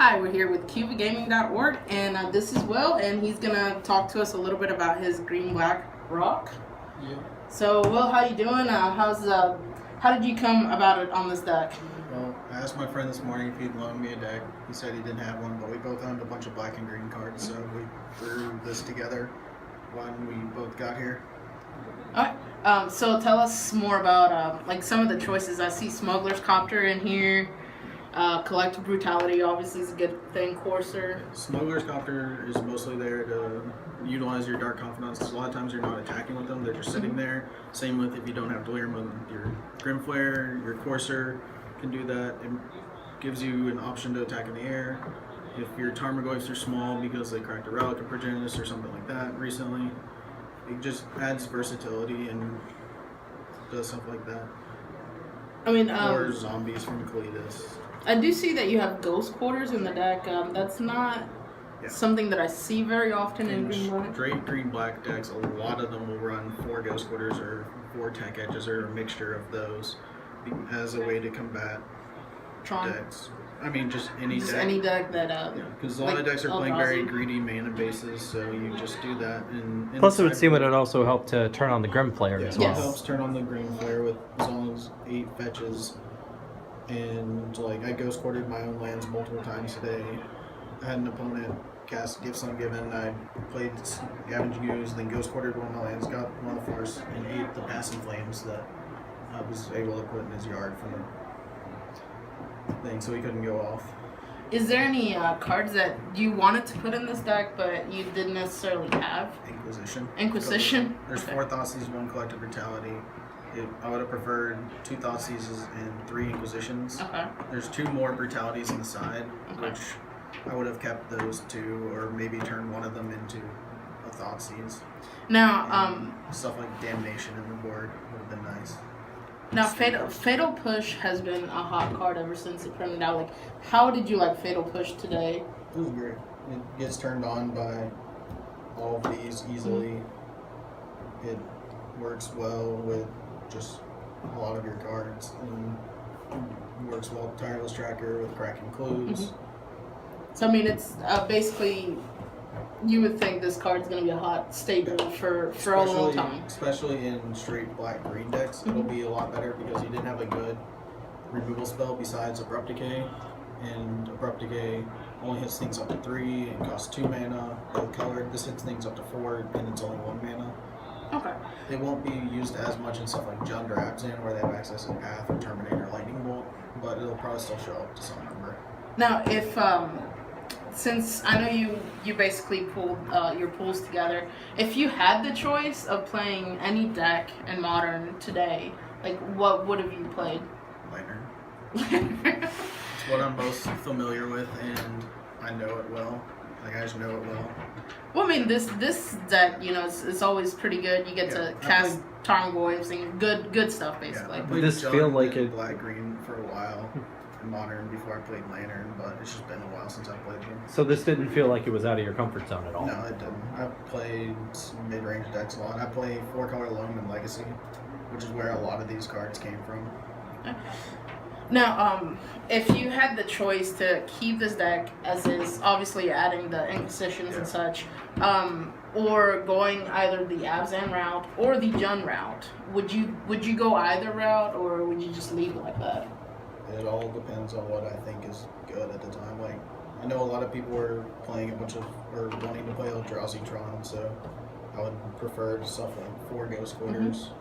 Hi, we're here with CubaGaming.org, and this is Will, and he's gonna talk to us a little bit about his green-black rock. Yeah. So, Will, how you doing? How did you come about it on this deck? Well, I asked my friend this morning if he'd loan me a deck. He said he didn't have one, but we both owned a bunch of black and green cards, so we threw this together when we both got here. All right. So tell us more about like some of the choices. I see Smuggler's Copter in here. Collective Brutality obviously is a good thing. Courser. Smuggler's Copter is mostly there to utilize your Dark Confidants, because a lot of times you're not attacking with them, they're just sitting there. Same with if you don't have Delirium, your Grim Flare, your Courser can do that. It gives you an option to attack in the air. If your Tarmogoyfs are small because they cracked a Relic of Progenitus or something like that recently, it just adds versatility and does stuff like that. I mean, or zombies from Cletus. I do see that you have Ghost Quarters in the deck. That's not something that I see very often in green-black. Straight green-black decks, a lot of them will run 4 Ghost Quarters or 4 Tech Edges or a mixture of those as a way to combat Tron decks. I mean, just any deck. Any deck that because a lot of decks are playing very greedy mana bases, so you just do that. And plus, it would seem it would also help to turn on the Grim Flare as well. It helps turn on the Green Flare with as long as 8 fetches. And like I Ghost Quartered my own lands multiple times today. I had an opponent cast Gifts Ungiven. I played Scavenging Ooze, then Ghost Quartered one of my lands, got one of the Force, and ate the Passing Flames that I was able to put in his yard from the thing, so he couldn't go off. Is there any cards that you wanted to put in this deck, but you didn't necessarily have? Inquisition. There's 4 Thoughtseize, 1 Collective Brutality. I would have preferred 2 Thoughtseizes and 3 Inquisitions. Okay. There's 2 more Brutalities on the side, which I would have kept those 2, or maybe turned one of them into a Thoughtseize. Now, stuff like Damnation in the board would have been nice. Now, Fatal Push has been a hot card ever since it printed out. Like, how did you like Fatal Push today? It was great. It gets turned on by all of these easily. It works well with just a lot of your cards, and it works well with Tireless Tracker, with Cracking Clues. So, I mean, it's basically, you would think this card's going to be a hot staple for a long time. Especially in straight black-green decks, it'll be a lot better because you didn't have a good removal spell besides Abrupt Decay, and Abrupt Decay only hits things up to 3 and costs 2 mana. Colored, this hits things up to 4 and it's only 1 mana. Okay. They won't be used as much in stuff like Jund or Abzan where they have access to Path or Terminator Lightning Bolt, but it'll probably still show up to some number. Now, if since I know you basically pulled your pools together, if you had the choice of playing any deck in Modern today, like what would have you played? Lantern. It's what I'm most familiar with, and I know it well. Like, I just know it well. Well, I mean, this deck, you know, it's always pretty good. You get to cast Tarmogoyfs and good stuff, basically. I played this feel like it black-green for a while in Modern before I played Lantern, but it's just been a while since I played them. So this didn't feel like it was out of your comfort zone at all? No, it didn't. I've played mid-range decks a lot. I play 4-color Loam and Legacy, which is where a lot of these cards came from. Now, if you had the choice to keep this deck as is, obviously adding the Inquisitions and such, or going either the Abzan route or the Jund route, would you go either route, or would you just leave it like that? It all depends on what I think is good at the time. Like, I know a lot of people are playing or wanting to play Eldrazi Tron, so I would prefer stuff like 4 Ghost Quarters.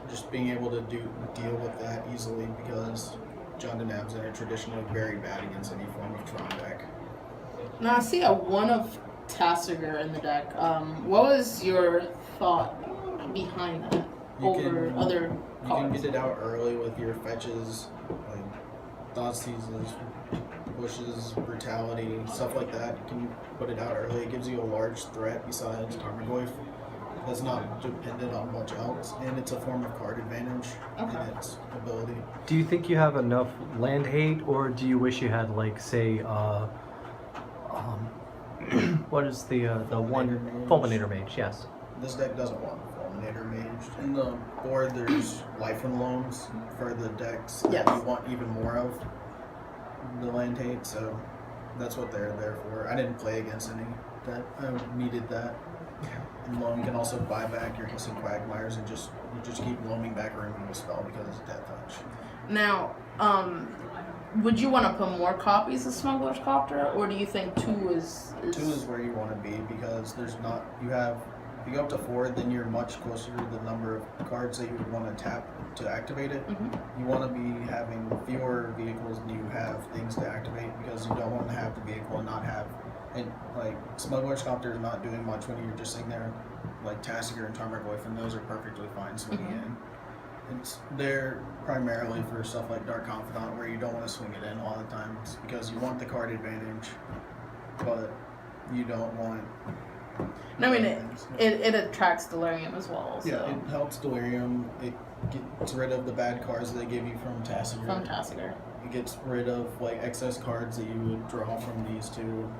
Just being able to deal with that easily, because Jund and Abzan are traditionally very bad against any form of Tron deck. Now, I see a 1 of Tasigur in the deck. What was your thought behind that over other cards? You can get it out early with your fetches, like Thoughtseizes, Bushes, Brutality, stuff like that. You can put it out early. It gives you a large threat besides Tarmogoyf. That's not dependent on much else, and it's a form of card advantage in its ability. Do you think you have enough land hate, or do you wish you had, like, say, what is the one Fulminator Mage? Yes. This deck doesn't want Fulminator Mage. In the board, there's Life and Loams for the decks that you want even more of the land hate. So That's what they're there for. I didn't play against any that needed that. And loam can also buy back your hissing quagmires and you just keep loaming back a removal spell because it's death touch. Now, would you want to put more copies of Smuggler's Copter, or do you think 2 is... 2 is where you want to be because there's not, if you go up to 4, then you're much closer to the number of cards that you would want to tap to activate it. You want to be having fewer vehicles than you have things to activate because you don't want to have the vehicle and not have, and like Smuggler's Copter is not doing much when you're just sitting there, like Tassiger and Tarmogoyf, and those are perfectly fine swinging in. They're primarily for stuff like Dark Confidant where you don't want to swing it in all the time because you want the card advantage, but you don't want... I mean, it attracts Delirium as well. So. Yeah, it helps Delirium. It gets rid of the bad cards that they give you from Tassiger. It gets rid of like excess cards that you would draw from these two.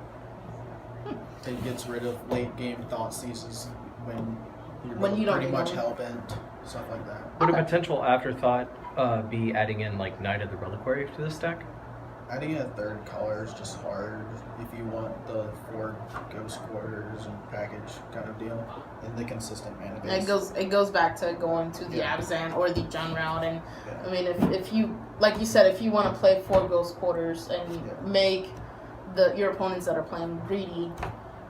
It gets rid of late game Thoughtseize when you're don't pretty much need hell bent, stuff like that. Would a potential afterthought be adding in like Knight of the Reliquary to this deck? Adding a third color is just hard if you want the 4 Ghost Quarters and package kind of deal and the consistent mana base. It goes back to going to the Abzan or the Jun route, and I mean if you, like you said, if you want to play 4 Ghost Quarters and make your opponents that are playing greedy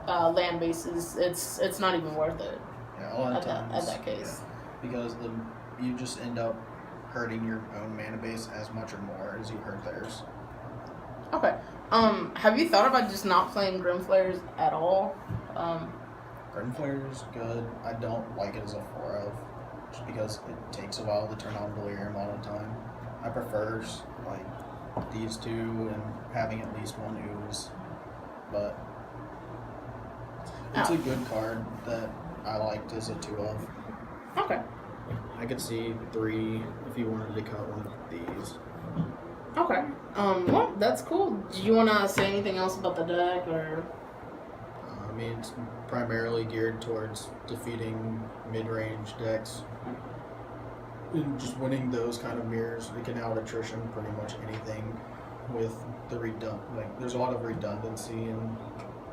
land bases, it's not even worth it. Yeah, a lot of times at that case, because you just end up hurting your own mana base as much or more as you hurt theirs. Okay. Have you thought about just not playing Grimflayers at all? Grimflayer's good. I don't like it as a 4-of, just because it takes a while to turn on Delirium all the time. I prefer like these 2 and having at least 1 ooze, but it's a good card that I liked as a 2-of. Okay. I could see 3 if you wanted to cut one of these. Okay. Well, that's cool. Do you want to say anything else about the deck, or? I mean, it's primarily geared towards defeating mid-range decks. And just winning those kind of mirrors. It can out attrition pretty much anything with the there's a lot of redundancy in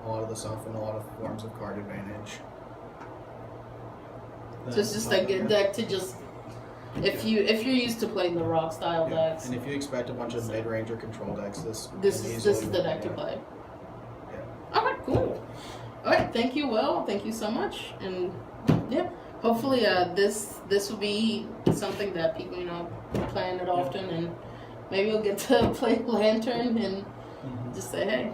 a lot of the stuff and a lot of forms of card advantage. So it's just a good deck to just... If you're used to playing the rock style decks, and if you expect a bunch of mid-range or control decks, this is the deck to play. Yeah. Okay, cool. All right, thank you, Will. Thank you so much, and hopefully this will be something that people playing it often, and maybe we'll get to play Lantern and just say hey.